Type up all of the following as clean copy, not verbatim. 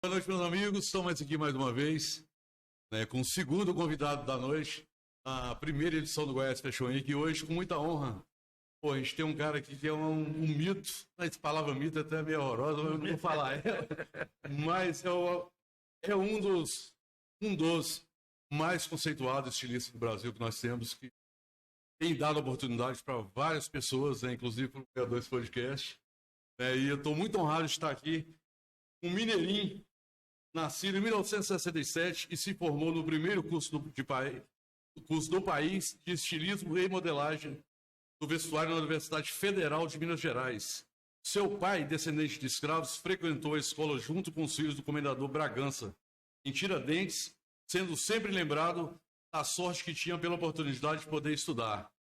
Boa noite, meus amigos. Estamos aqui mais uma vez, né, com o segundo convidado da noite, a primeira edição do Goiás Fashion Week, e hoje, com muita honra, a gente tem um cara aqui que é um mito, essa palavra mito é até meio horrorosa, eu não vou falar ela, mas é um dos mais conceituados estilistas do Brasil que nós temos, que tem dado oportunidade para várias pessoas, né, inclusive para o criador desse podcast, né, e eu estou muito honrado de estar aqui com um mineirinho, nascido em 1967 e se formou no primeiro curso do país de estilismo e modelagem do vestuário na Universidade Federal de Minas Gerais. Seu pai, descendente de escravos, frequentou a escola junto com os filhos do comendador Bragança, em Tiradentes, sendo sempre lembrado da sorte que tinha pela oportunidade de poder estudar.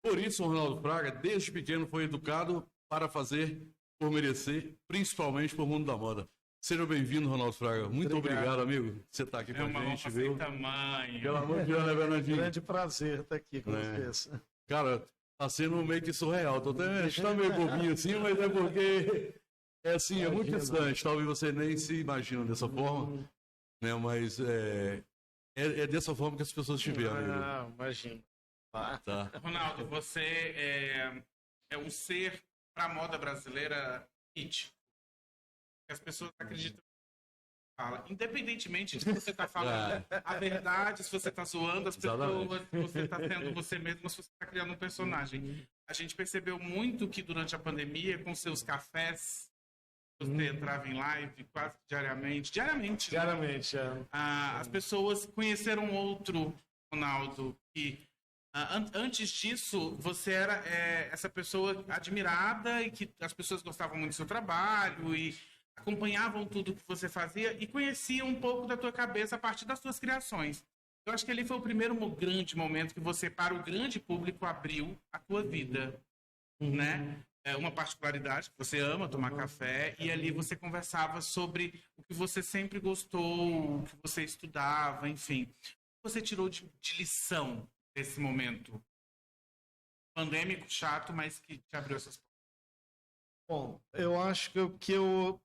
Por isso, o Ronaldo Fraga, desde pequeno, foi educado para fazer por merecer, principalmente para o mundo da moda. Seja bem-vindo, Ronaldo Fraga. Muito obrigado, amigo. Você está aqui com a gente, viu? Sem tamanho. Pelo amor de Deus, né, Bernardinho? Grande prazer estar aqui com vocês. Cara, tá sendo meio que surreal. Tô até tá meio bobinho assim, mas é porque é muito distante. Talvez você nem se imagine dessa forma, né? Mas é dessa forma que as pessoas te veem, amigo. Ah, imagino. Tá. Ronaldo, você é um ser para a moda brasileira mítico. As pessoas acreditam que fala. Independentemente de se você está falando a verdade, se você está zoando as pessoas, se você está sendo você mesmo, se você está criando um personagem. A gente percebeu muito que durante a pandemia, com seus cafés, você entrava em live quase diariamente. Diariamente, é. As pessoas conheceram outro Ronaldo que antes disso, você era essa pessoa admirada e que as pessoas gostavam muito do seu trabalho e acompanhavam tudo que você fazia e conheciam um pouco da tua cabeça a partir das suas criações. Eu acho que ali foi o primeiro grande momento que você, para o grande público, abriu a tua vida, né? É uma particularidade que você ama tomar café e ali você conversava sobre o que você sempre gostou, o que você estudava, enfim. O que você tirou de lição desse momento pandêmico, chato, mas que te abriu essas portas? Bom, eu acho que eu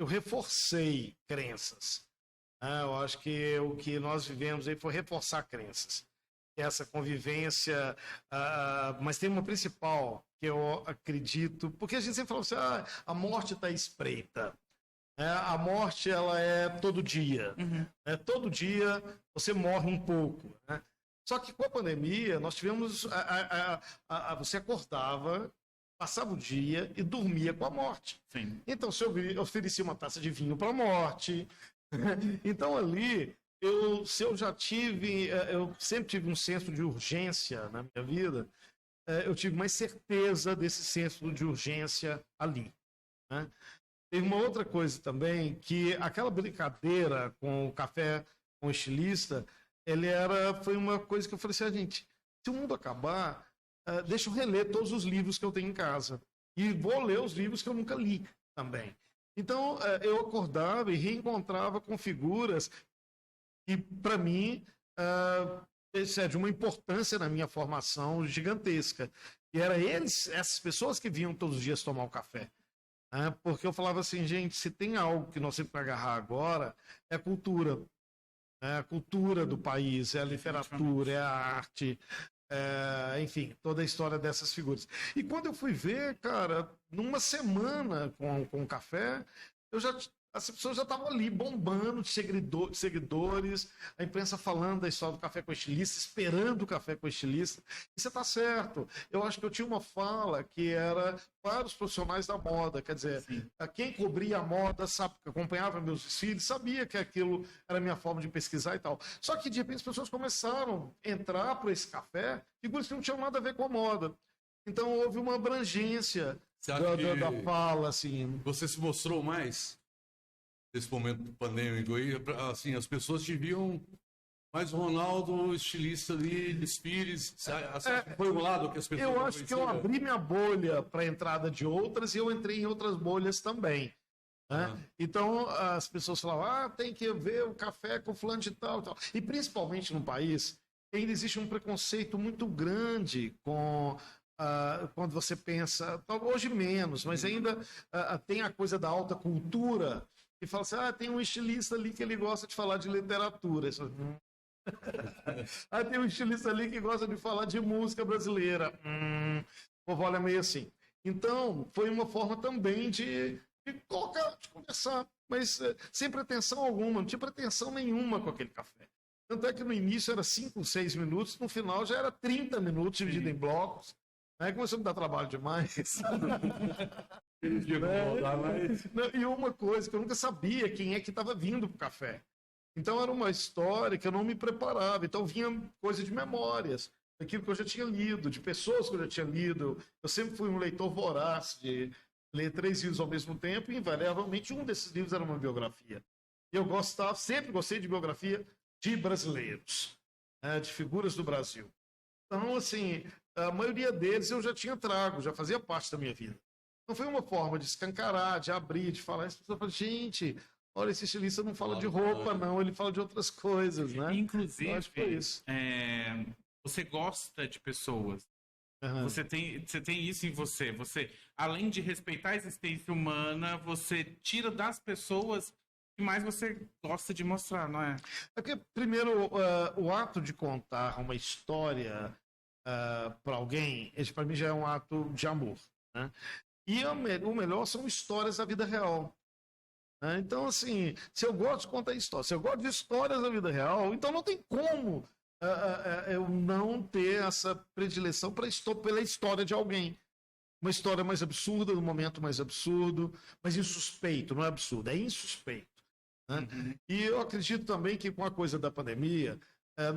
reforcei crenças. Eu acho que o que nós vivemos aí foi reforçar crenças. Essa convivência, mas tem uma principal que eu acredito, porque a gente sempre fala assim, a morte está espreita. A morte, ela é todo dia. Todo dia você morre um pouco, né? Só que com a pandemia, nós tivemos. Você acordava, passava o dia e dormia com a morte. Sim. Então, se eu oferecia uma taça de vinho para a morte. Então, ali, eu sempre tive um senso de urgência na minha vida. Eu tive mais certeza desse senso de urgência ali, né? Tem uma outra coisa também, que aquela brincadeira com o café com o estilista. Foi uma coisa que eu falei assim, gente, se o mundo acabar, deixa eu reler todos os livros que eu tenho em casa. E vou ler os livros que eu nunca li também. Então, eu acordava e reencontrava com figuras que, para mim, é de uma importância na minha formação gigantesca. E era essas pessoas que vinham todos os dias tomar o café. Porque eu falava assim, gente, se tem algo que nós temos que agarrar agora, é cultura. É a cultura do país, é a literatura, é a arte, enfim, toda a história dessas figuras. E quando eu fui ver, cara, numa semana com o café, as pessoas já estavam ali bombando de seguidores, a imprensa falando da história do café com estilista, esperando o café com estilista. E você está certo. Eu acho que eu tinha uma fala que era para os profissionais da moda, quer dizer, quem cobria a moda, acompanhava meus desfiles, sabia que aquilo era a minha forma de pesquisar e tal. Só que de repente as pessoas começaram a entrar para esse café, figuras que não tinham nada a ver com a moda. Então houve uma abrangência da fala, assim. Você se mostrou mais nesse momento pandêmico aí, assim, as pessoas te viam mais o Ronaldo, estilista ali, desfiles, foi o lado que as pessoas... Eu acho que eu abri minha bolha para a entrada de outras e eu entrei em outras bolhas também. Né? Então, as pessoas falavam, tem que ver o café com fulano de tal e tal. E principalmente no país, ainda existe um preconceito muito grande com... quando você pensa, hoje menos, mas ainda tem a coisa da alta cultura, e fala assim, tem um estilista ali que ele gosta de falar de literatura. Tem um estilista ali que gosta de falar de música brasileira. O povo olha meio assim. Então, foi uma forma também de colocar, de conversar, mas sem pretensão alguma, não tinha pretensão nenhuma com aquele café. Tanto é que no início era 5, 6 minutos, no final já era 30 minutos dividido em blocos. Aí começou a me dar trabalho demais. E uma coisa que eu nunca sabia quem é que estava vindo para o café. Então era uma história que eu não me preparava. Então vinha coisa de memórias, daquilo que eu já tinha lido, de pessoas que eu já tinha lido. Eu sempre fui um leitor voraz de ler 3 livros ao mesmo tempo e invariavelmente um desses livros era uma biografia. E eu sempre gostei de biografia de brasileiros, de figuras do Brasil. Então, assim, a maioria deles eu já tinha trago, já fazia parte da minha vida. Não foi uma forma de escancarar, de abrir, de falar. As pessoas falam, gente, olha, esse estilista não fala de roupa, não, ele fala de outras coisas, né? Inclusive, acho que foi isso. Você gosta de pessoas. Uhum. Você tem isso em você. Você, além de respeitar a existência humana, você tira das pessoas que mais você gosta de mostrar, não é? É porque, primeiro, o ato de contar uma história para alguém, esse para mim já é um ato de amor, né? E o melhor são histórias da vida real. Né? Então, assim, se eu gosto de contar histórias, se eu gosto de histórias da vida real, então não tem como eu não ter essa predileção pela história de alguém. Uma história mais absurda, num momento mais absurdo, mas insuspeito, não é absurdo, é insuspeito. Né? Uhum. E eu acredito também que com a coisa da pandemia,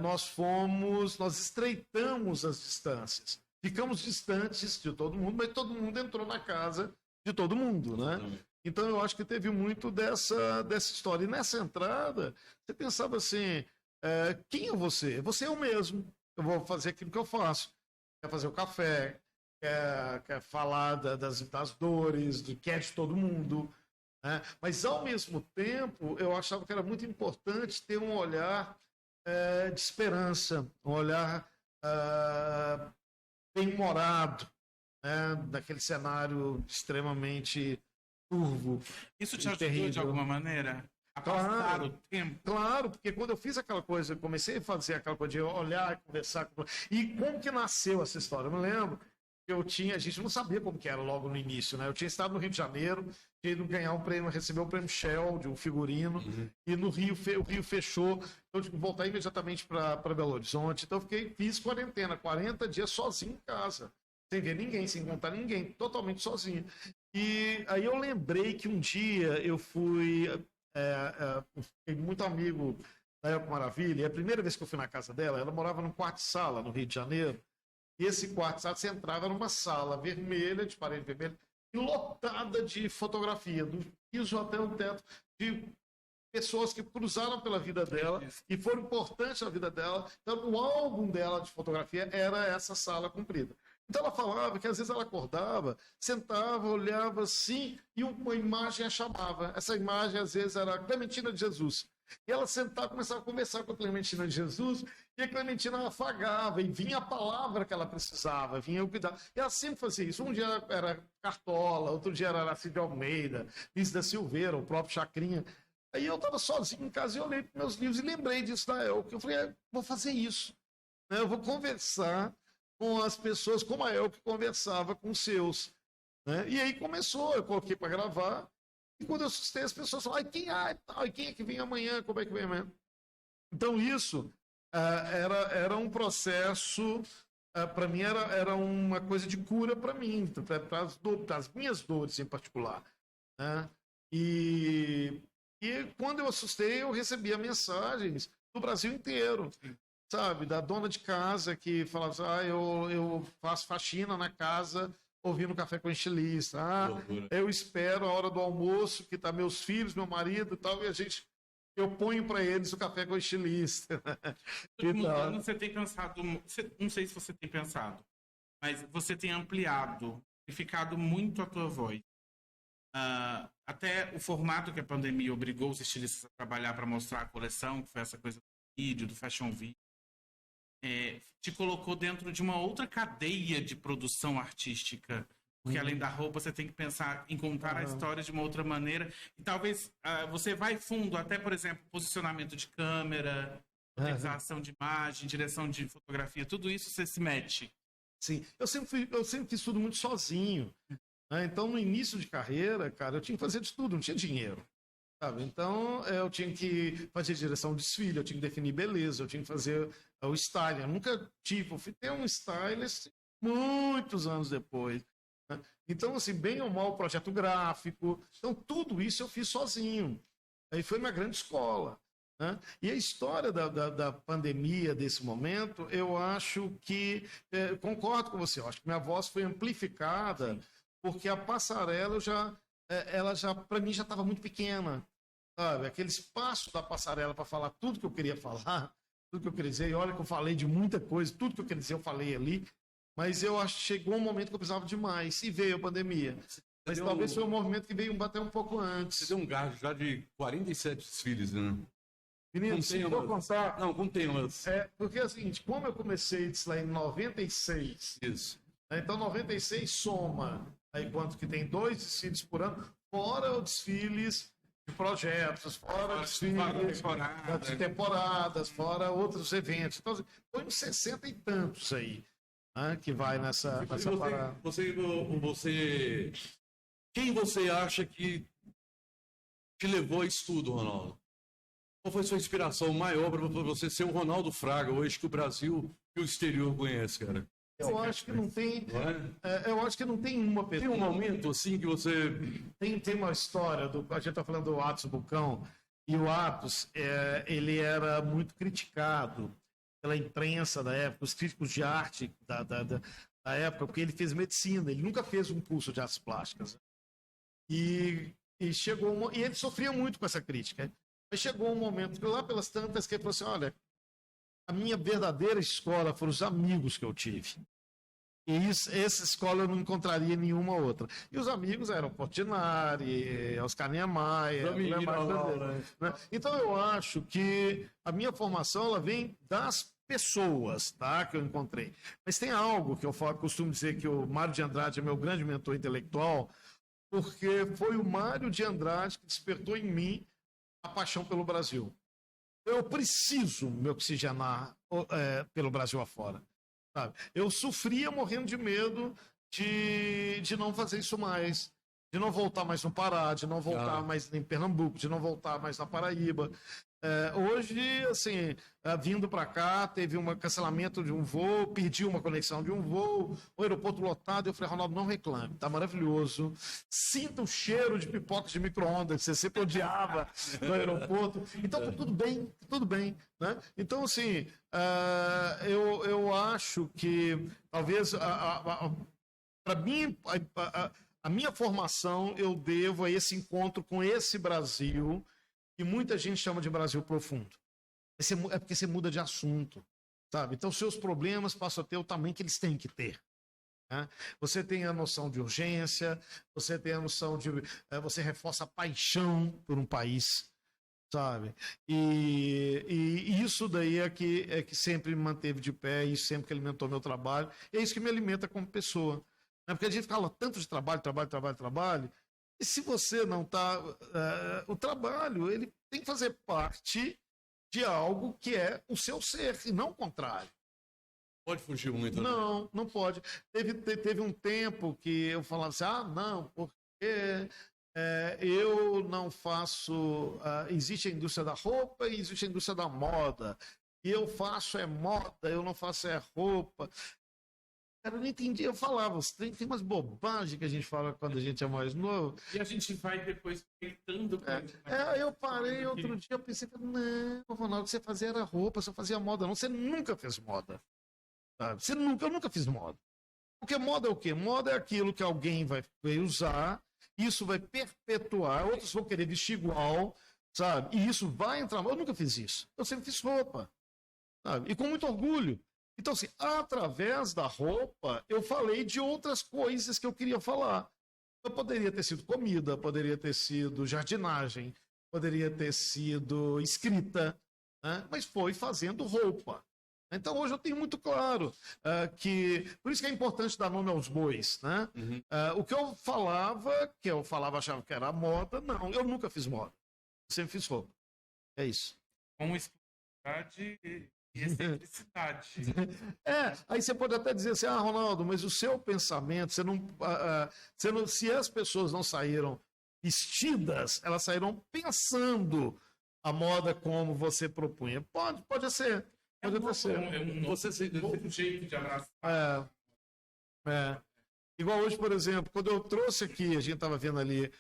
nós estreitamos as distâncias. Ficamos distantes de todo mundo, mas todo mundo entrou na casa de todo mundo, né? Uhum. Então eu acho que teve muito dessa história. E nessa entrada, você pensava assim, quem é você? Você é o mesmo. Eu vou fazer aquilo que eu faço. Quer fazer o café, quer falar das dores, do que é de todo mundo. Né? Mas, ao mesmo tempo, eu achava que era muito importante ter um olhar de esperança, um olhar bem-humorado, né? Daquele cenário extremamente turvo. Isso te ajudou de alguma maneira? A passar o tempo? Claro, porque quando eu fiz aquela coisa, eu comecei a fazer aquela coisa de olhar, conversar. E como que nasceu essa história? Eu me lembro que a gente não sabia como que era logo no início, né? Eu tinha estado no Rio de Janeiro, tinha ido ganhar um prêmio, receber o prêmio Shell de um figurino, e no Rio, o Rio fechou, então eu tive que voltar imediatamente para Belo Horizonte. Então eu fiz quarentena, 40 dias sozinho em casa, sem ver ninguém, sem encontrar ninguém, totalmente sozinho. E aí eu lembrei que um dia eu fui, fiquei muito amigo da Elco Maravilha, e a primeira vez que eu fui na casa dela, ela morava num quarto de sala no Rio de Janeiro, e esse quarto de sala, você entrava numa sala vermelha, de parede vermelha, e lotada de fotografia, do piso até o teto, de pessoas que cruzaram pela vida dela e foram importantes na vida dela. Então, o álbum dela de fotografia era essa sala comprida. Então, ela falava que às vezes ela acordava, sentava, olhava assim, e uma imagem a chamava. Essa imagem, às vezes, era a Clementina de Jesus. E ela sentava, começava a conversar com a Clementina de Jesus, e a Clementina afagava, e vinha a palavra que ela precisava, vinha o cuidado. E ela sempre fazia isso. Um dia era Cartola, outro dia era Aracide Almeida, Liz da Silveira, o próprio Chacrinha. Aí eu estava sozinho em casa e olhei para meus livros e lembrei disso da Elke. Eu falei, vou fazer isso. Eu vou conversar com as pessoas como a Elke conversava com os seus. Né? E aí começou, eu coloquei para gravar. E quando eu assustei, as pessoas falaram, quem é que vem amanhã? Como é que vem amanhã? Então isso era um processo, para mim era uma coisa de cura para mim, para as minhas dores em particular. Né? E quando eu assustei, eu recebia mensagens do Brasil inteiro. Sabe, da dona de casa que falava, eu faço faxina na casa ouvindo Café com Estilista. Eu espero a hora do almoço, que tá meus filhos, meu marido e tal, e eu ponho para eles o Café com Estilista. Você tem pensado, não sei se você tem pensado, mas você tem ampliado e ficado muito a tua voz. Até o formato que a pandemia obrigou os estilistas a trabalhar para mostrar a coleção, que foi essa coisa do vídeo, do fashion video, te colocou dentro de uma outra cadeia de produção artística. Porque além da roupa, você tem que pensar em contar a história de uma outra maneira. E talvez você vai fundo, até, por exemplo, posicionamento de câmera, utilização de imagem, direção de fotografia, tudo isso você se mete. Sim, eu sempre fiz tudo muito sozinho. Né? Então, no início de carreira, cara, eu tinha que fazer de tudo, não tinha dinheiro. Sabe? Então, eu tinha que fazer direção de desfile, eu tinha que definir beleza, eu tinha que fazer o styling. Eu nunca tive, eu fui ter um stylist muitos anos depois. Né? Então, assim, bem ou mal, projeto gráfico. Então, tudo isso eu fiz sozinho. Aí foi minha grande escola. Né? E a história da pandemia desse momento, eu acho que, concordo com você, eu acho que minha voz foi amplificada, porque a passarela ela já, para mim, já estava muito pequena. Sabe? Aquele espaço da passarela para falar tudo que eu queria falar, tudo que eu queria dizer, e olha que eu falei de muita coisa, tudo que eu queria dizer eu falei ali, mas eu acho que chegou um momento que eu precisava de mais, e veio a pandemia. Mas talvez foi um movimento que veio bater um pouco antes. Você deu um gasto já de 47 desfiles, né? Menino, se eu vou contar... Não, com temas. Porque é o seguinte, como eu comecei isso lá em 96, Isso. Então 96 soma aí quanto que tem 2 desfiles por ano, fora os desfiles de projetos, fora desfiles de temporadas, fora outros eventos. Então, foi uns 60 e tantos aí, né, que vai nessa parada. Quem você acha que te levou a isso tudo, Ronaldo? Qual foi a sua inspiração maior para você ser o Ronaldo Fraga, hoje que o Brasil e o exterior conhecem, cara? Eu acho que não tem. Eu acho que não tem uma pessoa. Tem um momento assim que você. Tem uma história a gente está falando do Atos Bucão, e o Atos, ele era muito criticado pela imprensa da época, os críticos de arte da época, porque ele fez medicina, ele nunca fez um curso de artes plásticas. E ele sofria muito com essa crítica. Mas chegou um momento que lá pelas tantas que ele falou assim, olha, a minha verdadeira escola foram os amigos que eu tive. E essa escola eu não encontraria em nenhuma outra. E os amigos eram Portinari, Oscar Niemeyer. Né? Então eu acho que a minha formação ela vem das pessoas, tá, que eu encontrei. Mas tem algo que eu costumo dizer que o Mário de Andrade é meu grande mentor intelectual, porque foi o Mário de Andrade que despertou em mim a paixão pelo Brasil. Eu preciso me oxigenar pelo Brasil afora. Sabe? Eu sofria morrendo de medo de não fazer isso mais, de não voltar mais no Pará, de não voltar mais em Pernambuco, de não voltar mais na Paraíba. Hoje, assim, vindo para cá, teve um cancelamento de um voo, perdi uma conexão de um voo, o aeroporto lotado, eu falei, Ronaldo, não reclame, tá maravilhoso. Sinta o cheiro de pipoca de micro-ondas, que você sempre odiava no aeroporto. Então, tá tudo bem, né? Então, assim, eu acho que talvez para mim, a minha formação eu devo a esse encontro com esse Brasil que muita gente chama de Brasil profundo. É porque você muda de assunto, sabe? Então, seus problemas passam a ter o tamanho que eles têm que ter. Né? Você tem a noção de urgência, você tem a noção de... você reforça a paixão por um país, sabe? E isso daí é que sempre me manteve de pé, e sempre que alimentou meu trabalho. E é isso que me alimenta como pessoa. Né? Porque a gente fala tanto de trabalho, e se você não está... o trabalho, ele tem que fazer parte de algo que é o seu ser, e não o contrário. Pode fugir muito. Não pode. Teve um tempo que eu falava assim, não, porque eu não faço... existe a indústria da roupa e existe a indústria da moda. E eu faço moda, eu não faço roupa. Cara, eu não entendi, eu falava, tem umas bobagens que a gente fala quando a gente é mais novo. E a gente vai depois tentando. Eu parei outro dia, eu pensei, não, Ronaldo, você fazia era roupa, você fazia moda, não, você nunca fez moda. Sabe? Eu nunca fiz moda. Porque moda é o quê? Moda é aquilo que alguém vai usar, isso vai perpetuar, outros vão querer vestir igual, sabe? E isso vai entrar. Eu nunca fiz isso. Eu sempre fiz roupa, sabe? E com muito orgulho. Então, assim, através da roupa, eu falei de outras coisas que eu queria falar. Eu poderia ter sido comida, poderia ter sido jardinagem, poderia ter sido escrita, né? Mas foi fazendo roupa. Então, hoje eu tenho muito claro que... Por isso que é importante dar nome aos bois, né? O que eu falava, achava que era moda, não, eu nunca fiz moda. Eu sempre fiz roupa. É isso. Com exclusividade e excentricidade. Aí você pode até dizer assim, Ronaldo, mas o seu pensamento, se as pessoas não saíram vestidas, elas saíram pensando a moda como você propunha. Pode ser. Pode até ser. Novo jeito de abraçar. Igual hoje, por exemplo, quando eu trouxe aqui, a gente estava vendo ali,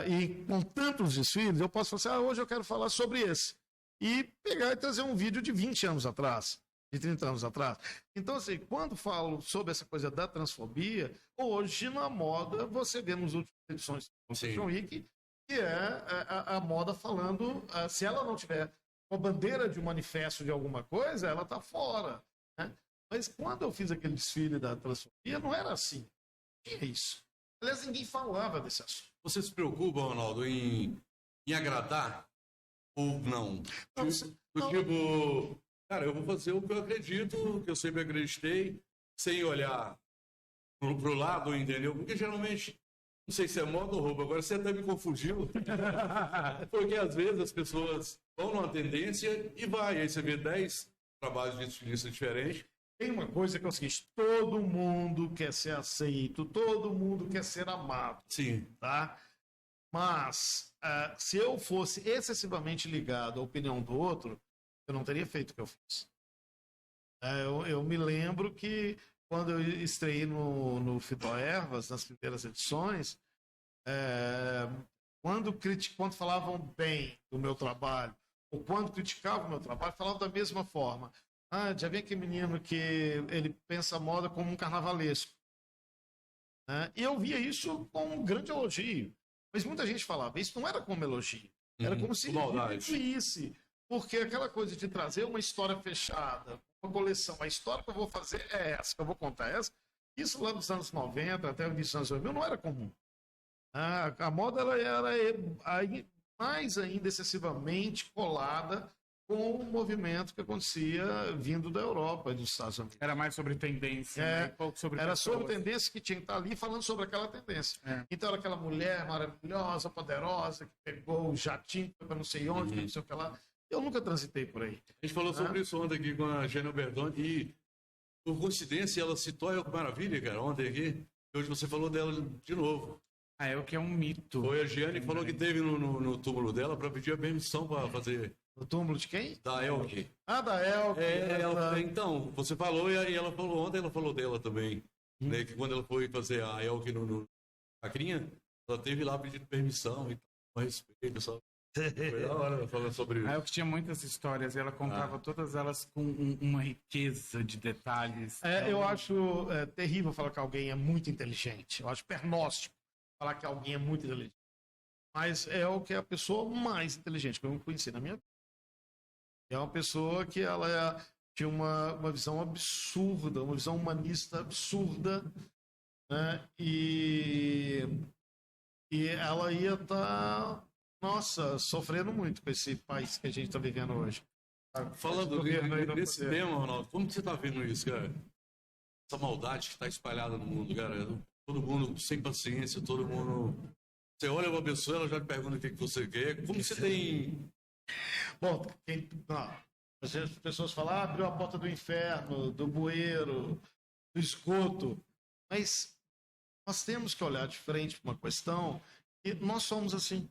e com tantos desfiles, eu posso falar assim, hoje eu quero falar sobre esse. E pegar e trazer um vídeo de 20 anos atrás, de 30 anos atrás. Então, assim, quando falo sobre essa coisa da transfobia, hoje na moda, você vê nas últimas edições do Fashion Week, que é a moda falando, se ela não tiver uma bandeira de um manifesto de alguma coisa, ela está fora. Né? Mas quando eu fiz aquele desfile da transfobia, não era assim. O que é isso? Aliás, ninguém falava desse assunto. Você se preocupa, Ronaldo, em agradar ou não? Tipo, cara, eu vou fazer o que eu acredito, que eu sempre acreditei, sem olhar pro lado, entendeu? Porque geralmente, não sei se é moda ou roupa, agora você até me confundiu. Porque às vezes as pessoas vão numa tendência e vai, aí você vê 10 trabalhos de estilista diferentes. Tem uma coisa que é o seguinte, todo mundo quer ser aceito, todo mundo quer ser amado. Sim. Tá? Mas, se eu fosse excessivamente ligado à opinião do outro, eu não teria feito o que eu fiz. Eu me lembro que quando eu estreiei no Fitoervas, nas primeiras edições, quando falavam bem do meu trabalho, ou quando criticavam o meu trabalho, falavam da mesma forma. Já vem aquele menino que ele pensa a moda como um carnavalesco. Né? E eu via isso com um grande elogio. Mas muita gente falava, isso não era como elogio. Era como se diminuísse. Porque aquela coisa de trazer uma história fechada, uma coleção, a história que eu vou fazer é essa, que eu vou contar essa. Isso lá nos anos 90, até o início dos anos 2000, não era comum. A moda ela era mais ainda excessivamente colada com o movimento que acontecia vindo da Europa e dos Estados Unidos. Era mais sobre tendência, né? Pouco sobre era pessoas. sobre tendência que tinha que estar ali falando sobre aquela tendência. Então era aquela mulher maravilhosa, poderosa, que pegou o jatinho para não sei onde, não sei o que lá. Eu nunca transitei por aí. A gente falou sobre isso ontem aqui com a Gênia Berdoni e, por coincidência, ela citou a Elke Maravilha, cara, ontem aqui. Hoje você falou dela de novo. A Elke é um mito. Foi a Giane que falou que teve no túmulo dela para pedir a permissão para fazer. No túmulo de quem? Da Elke. Da Elke. Então, você falou e ela falou ontem, ela falou dela também. Né, que quando ela foi fazer a Elke no Acrinha, ela teve lá pedindo permissão e tal, a respeito, sabe? Foi da hora falando sobre isso. A Elke tinha muitas histórias e ela contava todas elas com uma riqueza de detalhes. Eu acho terrível falar que alguém é muito inteligente. Eu acho pernóstico falar que alguém é muito inteligente. Mas é o que é a pessoa mais inteligente que eu conheci na minha vida. É uma pessoa que ela tinha uma visão absurda, uma visão humanista absurda, né? E ela ia estar, sofrendo muito com esse país que a gente está vivendo hoje. Falando nesse tema, Ronaldo, como que você está vendo isso, cara? Essa maldade que está espalhada no mundo, cara. Todo mundo sem paciência, todo mundo... Você olha uma pessoa, ela já te pergunta o que você quer. Como você tem... Bom, as pessoas falam, abriu a porta do inferno, do bueiro, do esgoto. Mas nós temos que olhar de frente para uma questão e nós somos, assim,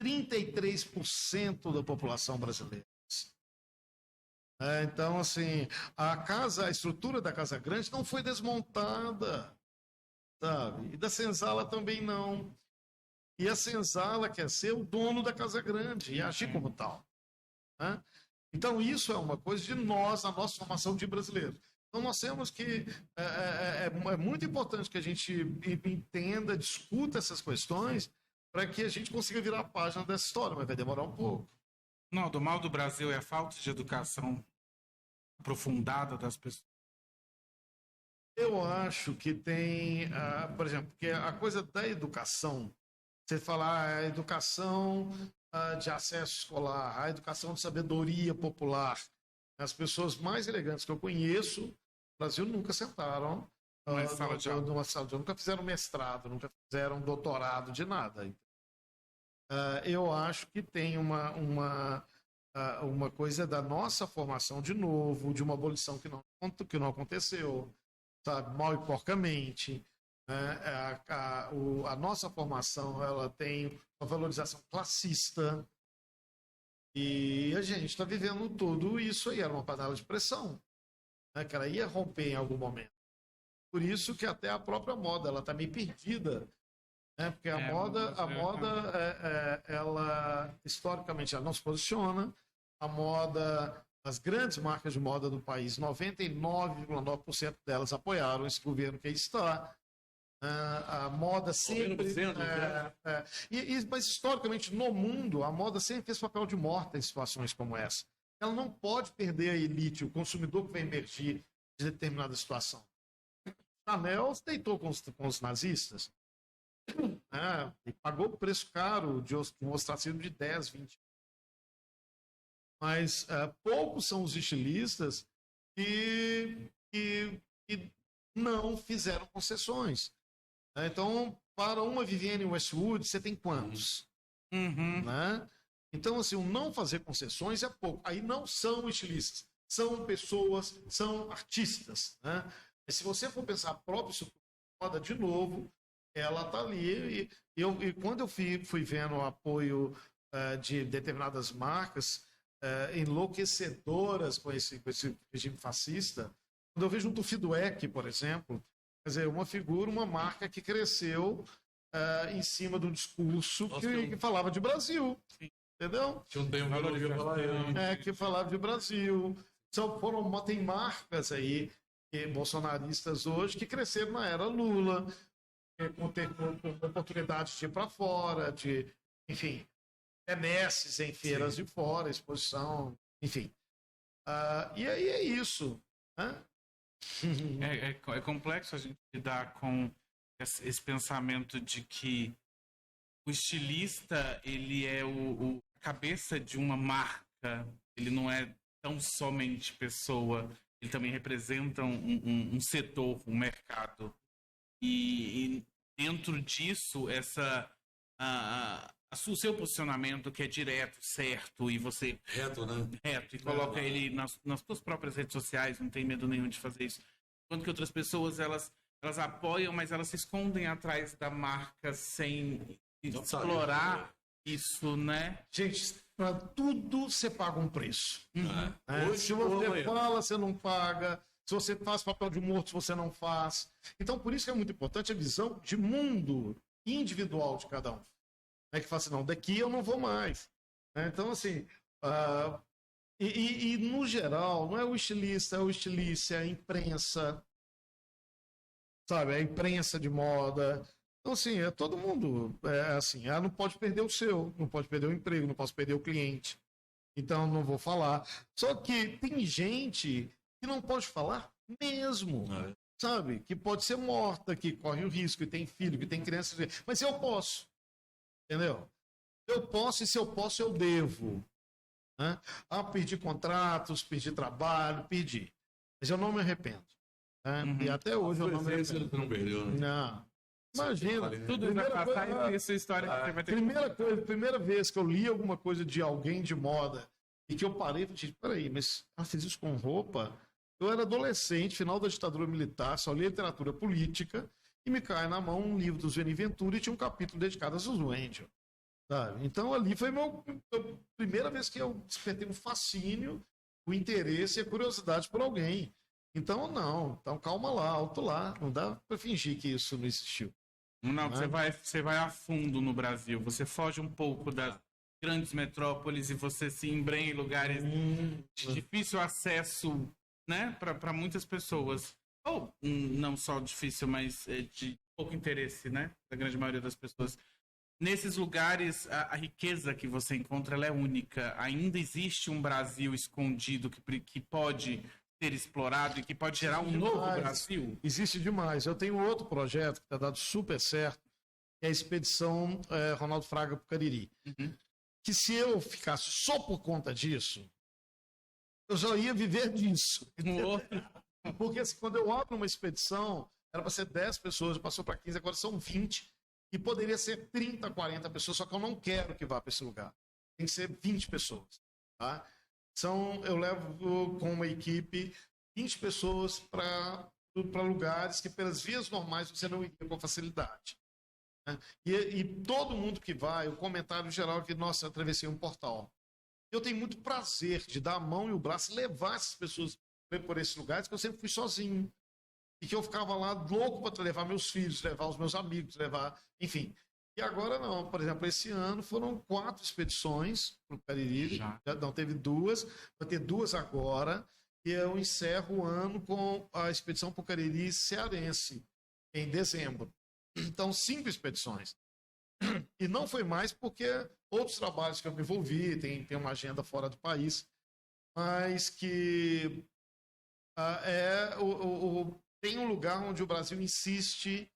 33% da população brasileira. Então, assim, a estrutura da Casa Grande não foi desmontada, sabe? E da Senzala também não. E a Senzala quer ser o dono da Casa Grande e agir como tal. Né? Então, isso é uma coisa de nós, a nossa formação de brasileiros. Então, nós temos que... É muito importante que a gente entenda, discuta essas questões para que a gente consiga virar a página dessa história, mas vai demorar um pouco. Não, do mal do Brasil é a falta de educação aprofundada das pessoas. Eu acho que tem, por exemplo, que a coisa da educação, você falar a educação de acesso escolar, a educação de sabedoria popular, As pessoas mais elegantes que eu conheço no Brasil nunca sentaram Numa sala de aula. numa sala de aula, nunca fizeram mestrado, nunca fizeram doutorado de nada. Eu acho que tem uma coisa da nossa formação de novo, de uma abolição que não aconteceu, sabe, mal e porcamente. Né? A nossa formação ela tem uma valorização classista e a gente está vivendo tudo isso aí, era uma panela de pressão, né? Que ela ia romper em algum momento. Por isso que até a própria moda ela está meio perdida, né? Porque a moda ela historicamente ela não se posiciona. A moda, as grandes marcas de moda do país, 99,9% delas apoiaram esse governo que aí está. A moda sempre... Mas historicamente, no mundo, a moda sempre fez papel de morta em situações como essa. Ela não pode perder a elite, o consumidor que vai emergir de determinada situação. Chanel se deitou com os nazistas, e pagou o preço caro de um ostracismo de 10, 20. Mas poucos são os estilistas que não fizeram concessões. Então, para uma Vivienne Westwood, você tem quantos? Né? Então, assim, o não fazer concessões é pouco. Aí não são estilistas, são pessoas, são artistas. Né? E se você for pensar a própria estrutura de moda, de novo, ela está ali. E quando eu fui vendo o apoio de determinadas marcas enlouquecedoras com esse regime fascista, quando eu vejo um Tufi Dueck, por exemplo, quer dizer, uma figura, uma marca que cresceu em cima de um discurso que falava de Brasil. Sim. Entendeu? Que falava de Brasil. Tem marcas aí bolsonaristas hoje que cresceram na era Lula, com oportunidades de ir para fora, enfim, messes em feiras de fora, exposição, enfim. E aí é isso. Né? É complexo a gente lidar com esse pensamento de que o estilista, ele é a cabeça de uma marca, ele não é tão somente pessoa, ele também representa um setor, um mercado. E dentro disso, o seu posicionamento que é direto, certo, e você... Reto, né? Reto, e coloca ele nas suas próprias redes sociais, não tem medo nenhum de fazer isso. Enquanto que outras pessoas, elas apoiam, mas elas se escondem atrás da marca sem explorar isso, né? Gente, para tudo você paga um preço. Hoje, se você fala, você não paga. Se você faz papel de morto, você não faz. Então, por isso que é muito importante a visão de mundo individual de cada um. Que fala assim, não, daqui eu não vou mais. Então, assim, no geral, não é o estilista, é o estilista, é a imprensa, sabe? É a imprensa de moda. Então, assim, é todo mundo assim, não pode perder o seu, não pode perder o emprego, não posso perder o cliente. Então, não vou falar. Só que tem gente que não pode falar mesmo, sabe? Que pode ser morta, que corre o risco, que tem filho, que tem criança. Mas eu posso. Entendeu? Eu posso, e se eu posso, eu devo. Né? Perdi contratos, perdi trabalho, perdi. Mas eu não me arrependo. Né? E até hoje eu não me arrependo. Não perdeu, né? Não. Imagina. Tudo vai passar e essa história que você vai ter primeira vez que eu li alguma coisa de alguém de moda e que eu parei e falei, peraí, mas ela fez isso com roupa? Eu era adolescente, final da ditadura militar, só lia literatura política. E me cai na mão um livro do Zeni Ventura e tinha um capítulo dedicado a Suzu Angel. Sabe? Então ali foi a primeira vez que eu despertei um fascínio, o interesse e a curiosidade por alguém. Então, então calma lá, alto lá. Não dá para fingir que isso não existiu. Não, você vai a fundo no Brasil. Você foge um pouco das grandes metrópoles e você se embrenha em lugares de difícil acesso, né, para muitas pessoas. Ou não só difícil, mas de pouco interesse, né? Da grande maioria das pessoas. Nesses lugares, a riqueza que você encontra ela é única. Ainda existe um Brasil escondido que pode ser explorado e que pode gerar um novo Brasil. Existe demais. Eu tenho outro projeto que está dado super certo, que é a Expedição Ronaldo Fraga para o Cariri. Que se eu ficasse só por conta disso, eu já ia viver disso. Porque assim, quando eu abro uma expedição, era para ser 10 pessoas, passou para 15, agora são 20. E poderia ser 30, 40 pessoas, só que eu não quero que vá para esse lugar. Tem que ser 20 pessoas. Tá? Eu levo com uma equipe 20 pessoas para lugares que pelas vias normais você não iria com facilidade. Né? E todo mundo que vai, o comentário geral é que, nossa, eu atravessei um portal. Eu tenho muito prazer de dar a mão e o braço e levar essas pessoas por esses lugares, que eu sempre fui sozinho. E que eu ficava lá louco para levar meus filhos, levar os meus amigos, levar, enfim. E agora não, por exemplo, esse ano foram 4 expedições para o Cariri, não, teve 2, vai ter 2 agora, e eu encerro o ano com a expedição para o Cariri cearense, em dezembro. Então, 5 expedições. E não foi mais porque outros trabalhos que eu me envolvi, tem uma agenda fora do país, mas que tem um lugar onde o Brasil insiste,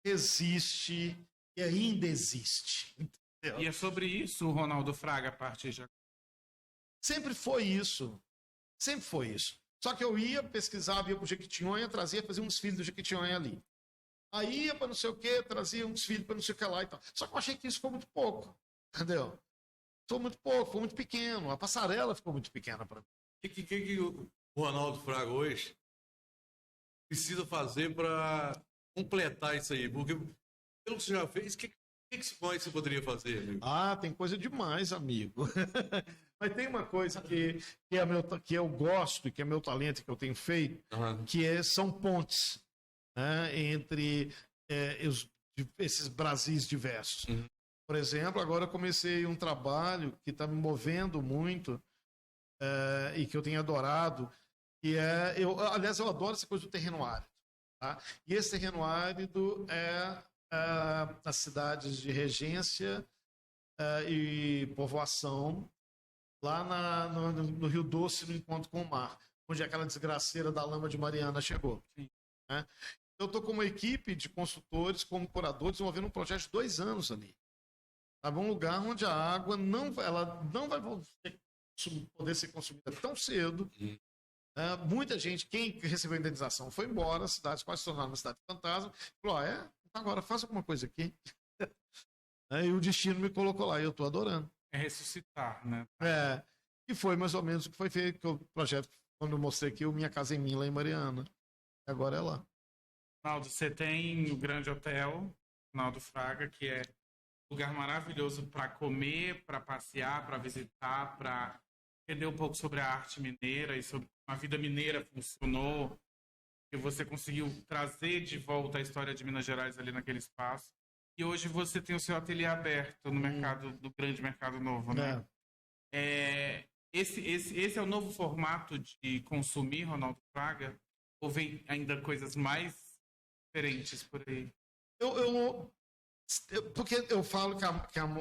existe e ainda existe. Entendeu? E é sobre isso, Ronaldo Fraga, a partir de agora. Sempre foi isso. Sempre foi isso. Só que eu ia, pesquisava, ia para o Jequitinhonha, fazia uns filhos do Jequitinhonha ali. Aí ia para não sei o quê, trazia uns filhos para não sei o que lá e tal. Só que eu achei que isso foi muito pouco. Entendeu? Foi muito pouco, foi muito pequeno. A passarela ficou muito pequena para mim. O que o Ronaldo Fraga hoje precisa fazer para completar isso aí? Porque, pelo que você já fez, o que mais você poderia fazer, amigo? Tem coisa demais, amigo. Mas tem uma coisa que eu gosto, que é meu talento, que eu tenho feito, são pontes, né, entre esses Brasis diversos. Por exemplo, agora eu comecei um trabalho que está me movendo muito e que eu tenho adorado, que aliás, eu adoro essa coisa do terreno árido. Tá? E esse terreno árido é as cidades de regência e povoação, lá no Rio Doce, no encontro com o mar, onde aquela desgraceira da Lama de Mariana chegou. Né? Eu estou com uma equipe de consultores, como curadores, desenvolvendo um projeto de 2 anos ali. Sabe? Um lugar onde a água não vai poder ser consumida tão cedo. Muita gente, quem recebeu a indenização foi embora, as cidades quase se tornaram uma cidade fantasma. Falou, agora faz alguma coisa aqui. E o destino me colocou lá, e eu estou adorando. É ressuscitar, né? E foi mais ou menos o que foi feito, que o projeto, quando eu mostrei aqui, o Minha Casa em Mim, lá em Mariana. Agora é lá. Ronaldo, você tem o Grande Hotel, Ronaldo Fraga, que é um lugar maravilhoso para comer, para passear, para visitar, para entender um pouco sobre a arte mineira e sobre como a vida mineira funcionou, que você conseguiu trazer de volta a história de Minas Gerais ali naquele espaço. E hoje você tem o seu ateliê aberto no mercado, do grande mercado novo, né? Esse é o novo formato de consumir, Ronaldo Fraga? Ou vem ainda coisas mais diferentes por aí? Porque eu falo que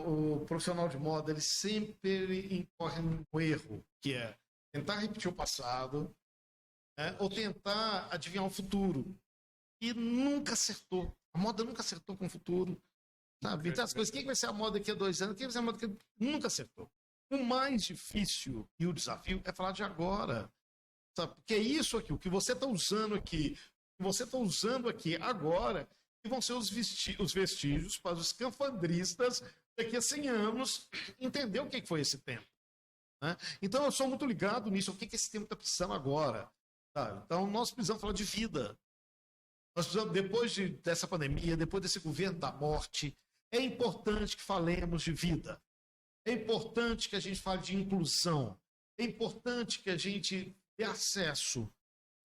o profissional de moda, ele sempre incorre num erro, que é tentar repetir o passado, né, ou tentar adivinhar o futuro. E nunca acertou. A moda nunca acertou com o futuro. Sabe? Então, as coisas, quem vai ser a moda daqui a 2 anos? Quem vai ser a moda daqui a... Nunca acertou. O mais difícil e o desafio é falar de agora. Sabe? Porque é isso aqui, o que você está usando aqui, agora, que vão ser os vestígios para os escafandristas daqui a 100 anos entender o que foi esse tempo. Né? Então, eu sou muito ligado nisso. O que esse tempo está precisando agora? Sabe? Então, nós precisamos falar de vida. Nós precisamos, depois dessa pandemia, depois desse governo da morte, é importante que falemos de vida. É importante que a gente fale de inclusão. É importante que a gente dê acesso.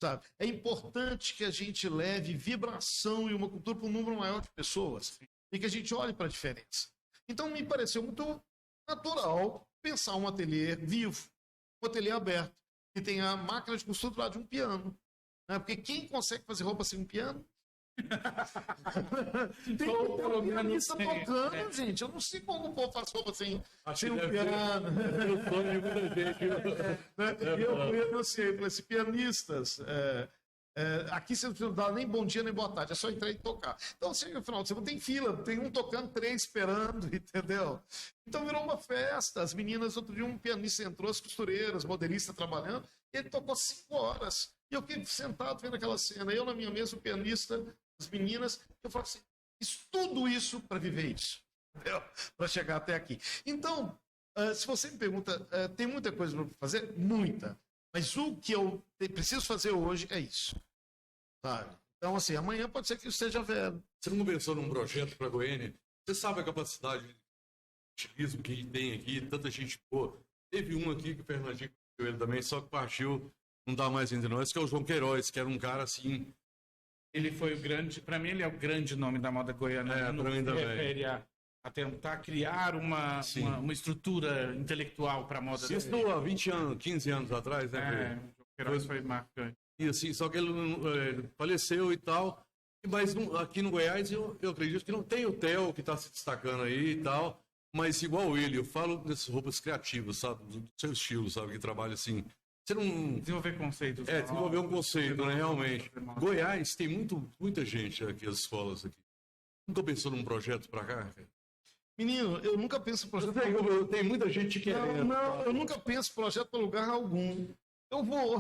Sabe? É importante que a gente leve vibração e uma cultura para um número maior de pessoas. E que a gente olhe para a diferença. Então, me pareceu muito natural pensar um ateliê vivo, um ateliê aberto, que tem a máquina de costura do lado de um piano. Né? Porque quem consegue fazer roupa sem um piano? Tem um pianista tocando, gente. Eu não sei como o povo faz roupa sem um piano. Eu sonho de muita gente. Eu conheci esse pianistas Aqui você não precisa dar nem bom dia nem boa tarde, é só entrar e tocar. Então, assim, no final de semana tem fila, tem um tocando, 3 esperando, entendeu? Então virou uma festa. As meninas, outro dia um pianista entrou, as costureiras, modelista trabalhando, e ele tocou 5 horas. E eu fiquei sentado vendo aquela cena, eu na minha mesa, o pianista, as meninas, eu falo assim, tudo isso para viver isso, para chegar até aqui. Então, se você me pergunta, tem muita coisa para fazer? Muita. Mas o que eu preciso fazer hoje é isso, sabe? Então, assim, amanhã pode ser que isso seja velho. Você não pensou num projeto para Goiânia? Você sabe a capacidade de ativismo que tem aqui, tanta gente boa. Teve um aqui que o Fernandinho conheceu ele também, só que partiu, não dá mais entre nós, que é o João Queiroz, que era um cara assim... Ele foi o grande... Para mim, ele é o grande nome da moda goiana. Para mim também. Refere a tentar criar uma estrutura intelectual para a moda. Isso há 20 anos, 15 anos atrás, né? O João Queiroz foi marcante. E assim, só que ele faleceu e tal. Mas aqui no Goiás, eu acredito que não tem o Theo que está se destacando aí e tal. Mas igual ele, eu falo dessas roupas criativas, sabe? Do seu estilo, sabe? Que trabalha assim. Você não... Desenvolver conceitos. Desenvolver um conceito, né? Realmente. Goiás tem muita gente aqui, as escolas aqui. Nunca pensou num projeto para cá, cara? Menino, eu nunca penso em projeto... Tem muita gente querendo. Não, eu nunca penso em projeto para lugar algum. Eu vou.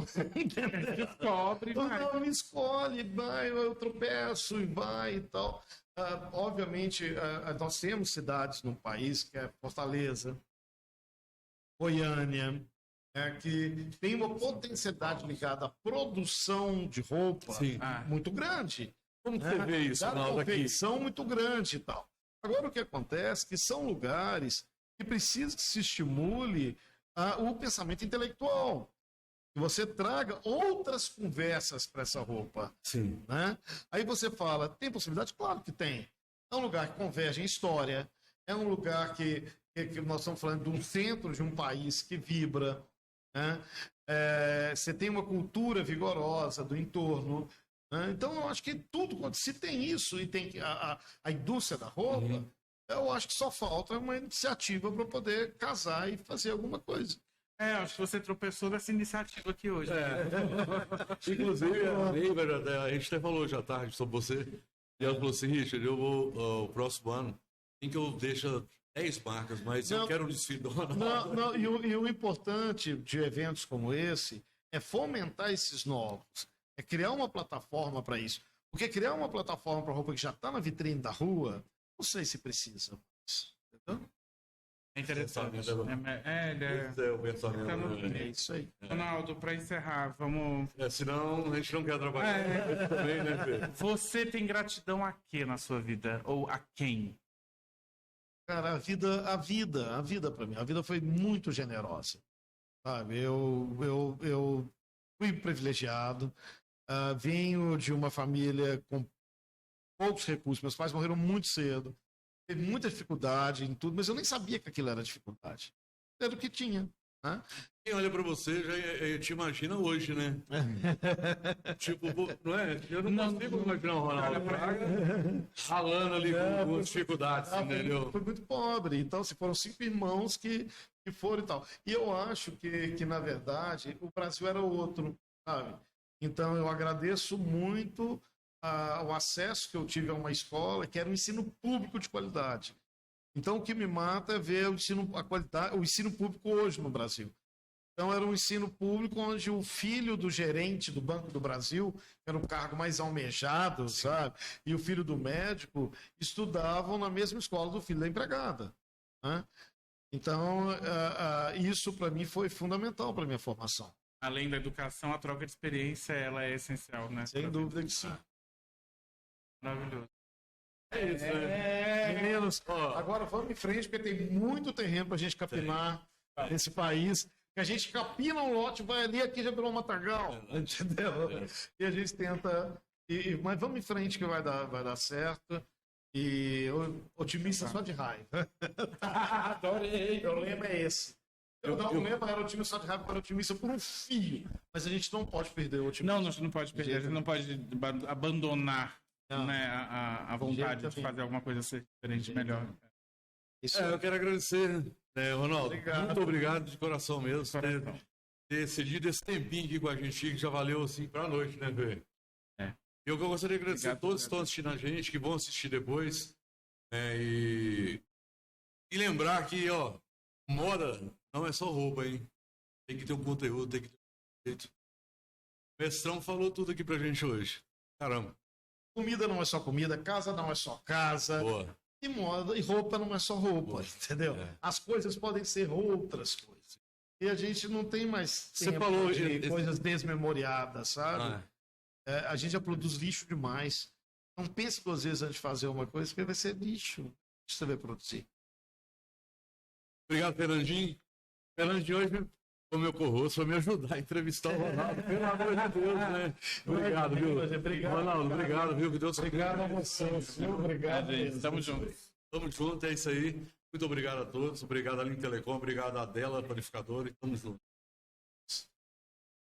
Descobre, vai. Não, me escolhe, vai, eu tropeço e vai e tal. Obviamente, nós temos cidades no país, que é Fortaleza, Goiânia, que tem uma potencialidade ligada à produção de roupa muito grande. Como você vê isso, Ronaldo, aqui? São muito grande e tal. Agora, o que acontece é que são lugares que precisa que se estimule o pensamento intelectual. Que você traga outras conversas para essa roupa. Sim. Né? Aí você fala, tem possibilidade? Claro que tem. É um lugar que converge em história, é um lugar que nós estamos falando de um centro de um país que vibra. Né? Você tem uma cultura vigorosa do entorno. Né? Então, eu acho que tudo, se tem isso e tem a indústria da roupa, eu acho que só falta uma iniciativa para poder casar e fazer alguma coisa. Acho que você tropeçou nessa iniciativa aqui hoje. Inclusive, a gente até falou já tarde sobre você. E ela falou assim, Richard, eu vou, o próximo ano, em que eu deixo 10 marcas, mas eu quero um desfile do Ronaldo. Não, e o importante de eventos como esse é fomentar esses novos. É criar uma plataforma para isso. Porque criar uma plataforma para roupa que já está na vitrine da rua, não sei se precisa. Entendeu? É interessante. O pensamento. É isso aí. Ronaldo, para encerrar, vamos... Senão a gente não quer trabalhar também, né, Pedro? Você tem gratidão a quê na sua vida? Ou a quem? Cara, a vida para mim. A vida foi muito generosa. Sabe? Eu fui privilegiado. Venho de uma família com poucos recursos. Meus pais morreram muito cedo. Teve muita dificuldade em tudo, mas eu nem sabia que aquilo era dificuldade. Era o que tinha. Né? Quem olha pra você já te imagina hoje, né? Tipo, não é? Eu não consigo imaginar o Ronaldo Praga ralando ali com dificuldades, entendeu? Foi muito pobre. Então, foram 5 irmãos que foram e tal. E eu acho que, na verdade, o Brasil era outro, sabe? Então, eu agradeço muito o acesso que eu tive a uma escola que era um ensino público de qualidade. Então, o que me mata é ver o ensino público hoje no Brasil. Então, era um ensino público onde o filho do gerente do Banco do Brasil, que era o cargo mais almejado, sabe? E o filho do médico estudavam na mesma escola do filho da empregada. Né? Então, isso para mim foi fundamental para a minha formação. Além da educação, a troca de experiência ela é essencial, né? Sem dúvida que sim. Maravilhoso. É isso, né? Meninos, agora vamos em frente, porque tem muito terreno para a gente capinar nesse país. Que a gente capina um lote, vai ali, aqui já virou matagal. Entendeu? E a gente tenta. Mas vamos em frente que vai dar certo. E otimista só de raiva. Adorei. O lema é esse. O lema era otimista só de raiva, para otimista por um fio. Mas a gente não pode perder o otimismo. Não, não pode perder. A gente não pode abandonar né, a vontade de fazer alguma coisa ser diferente, melhor. Eu quero agradecer, Ronaldo. Muito obrigado de coração mesmo. Ter cedido esse tempinho aqui com a gente, que já valeu assim pra noite, né, velho? Eu gostaria de agradecer a todos que estão assistindo a gente, que vão assistir depois. E lembrar que, ó, moda não é só roupa, hein? Tem que ter um conteúdo, tem que ter um jeito. O Mestrão falou tudo aqui pra gente hoje. Caramba. Comida não é só comida, casa não é só casa. Boa. E moda e roupa não é só roupa, Boa. entendeu? É. As coisas podem ser outras coisas. E a gente não tem mais Você tempo falou de coisas desmemoriadas, sabe? A gente já produz lixo demais. Não pense 2 vezes antes de fazer uma coisa, porque vai ser lixo que você vai produzir. Obrigado, Fernandinho. Fernandinho hoje foi meu co-host, foi me ajudar a entrevistar o Ronaldo. Pelo amor de Deus, né? Obrigado, viu? Obrigado. Ronaldo, obrigado, viu? Que Deus Obrigado a vocês. Obrigado. Gente, tamo junto. Tamo junto, é isso aí. Muito obrigado a todos. Obrigado à Link Telecom, obrigado à Dela Panificadora e tamo junto.